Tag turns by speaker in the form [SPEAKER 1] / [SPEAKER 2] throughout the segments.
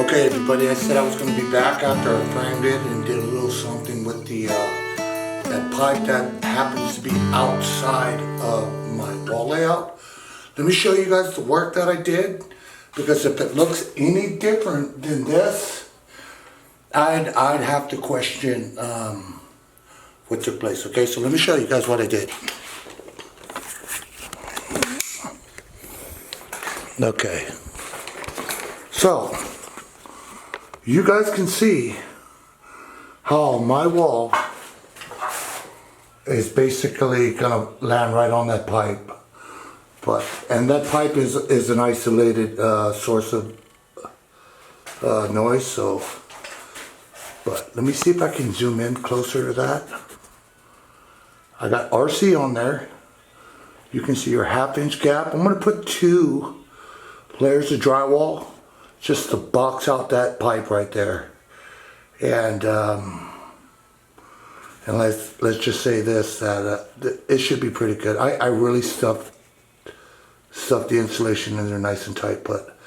[SPEAKER 1] Okay, everybody, I said I was going to be back after I framed it and did a little something with the that pipe that happens to be outside of my wall layout. Let me show you guys the work that I did, because if it looks any different than this, I'd have to question what took place. Okay, so let me show you guys what I did. Okay, so you guys can see how my wall is basically gonna land right on that pipe, and that pipe is an isolated source of noise. So, but let me see if I can zoom in closer to that. I got RC on there. You can see your 1/2 inch gap. I'm gonna put 2 layers of drywall just to box out that pipe right there, and let's just say this, that it should be pretty good. I really stuffed the insulation in there nice and tight, but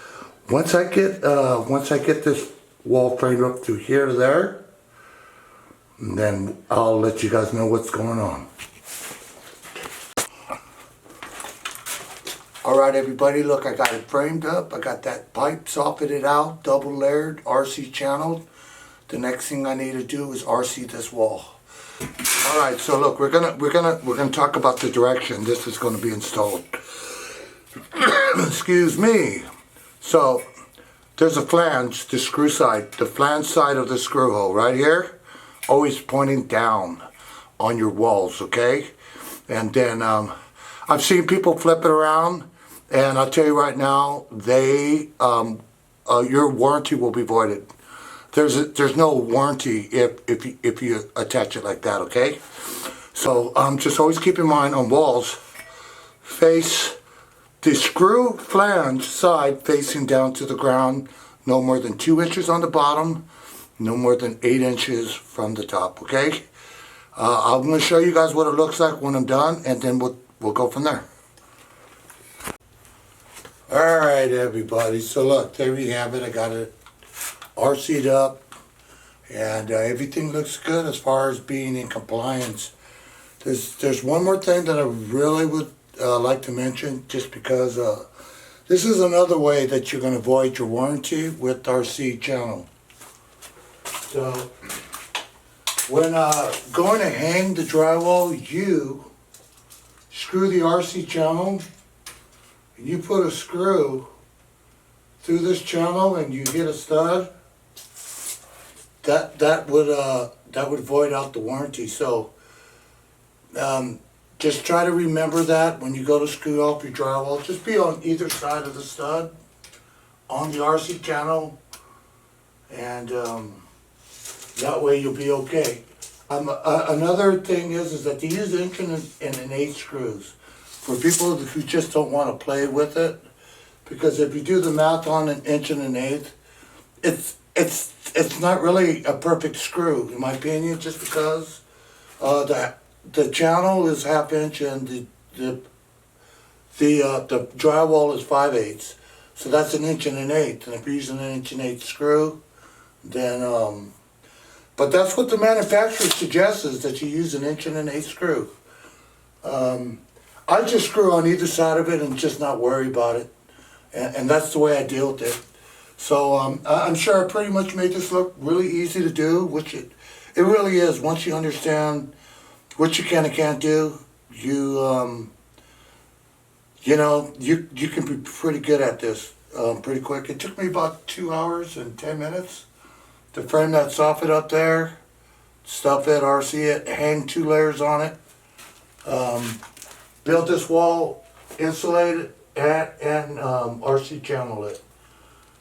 [SPEAKER 1] once I get this wall framed up through here to there, then I'll let you guys know what's going on. Alright, everybody, look, I got it framed up. I got that pipe softened out, double layered, RC channeled. The next thing I need to do is RC this wall. Alright, so look, we're gonna talk about the direction this is gonna be installed. Excuse me. So there's a flange, the screw side, the flange side of the screw hole right here, always pointing down on your walls, okay? And then I've seen people flip it around, and I'll tell you right now, your warranty will be voided. There's no warranty if you attach it like that, okay? So just always keep in mind, on walls, face the screw flange side facing down to the ground, no more than 2 inches on the bottom, no more than 8 inches from the top, okay? I'm going to show you guys what it looks like when I'm done, and then we'll go from there. Alright, everybody, so look, there you have it. I got it RC'd up, and everything looks good as far as being in compliance. There's one more thing that I really would like to mention, just because this is another way that you're going to void your warranty with RC channel. So when going to hang the drywall, you screw the RC channel, and you put a screw through this channel and you hit a stud, that would void out the warranty. So just try to remember that when you go to screw off your drywall. Just be on either side of the stud on the RC channel, and that way you'll be okay. Another thing is that they use 1 and 1/8 screws for people who just don't want to play with it, because if you do the math on 1 and 1/8, it's not really a perfect screw, in my opinion, just because the channel is 1/2 inch and the drywall is 5/8, so that's 1 and 1/8. And if you're using 1 and 1/8 screw, then but that's what the manufacturer suggests, is that you use 1 and 1/8 screw. I just screw on either side of it and just not worry about it, and that's the way I deal with it. So I'm sure I pretty much made this look really easy to do, which it really is. Once you understand what you can and can't do, you can be pretty good at this pretty quick. It took me about 2 hours and 10 minutes to frame that soffit up there, stuff it, RC it, hang 2 layers on it, build this wall, insulate it, and RC channel it.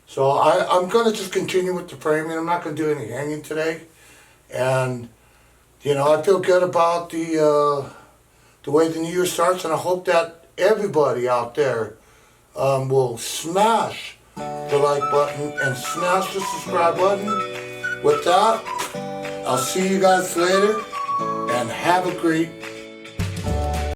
[SPEAKER 1] So I'm going to just continue with the framing. I'm not going to do any hanging today. And, I feel good about the way the new year starts, and I hope that everybody out there will smash the like button and smash the subscribe button. With that, I'll see you guys later, and have a great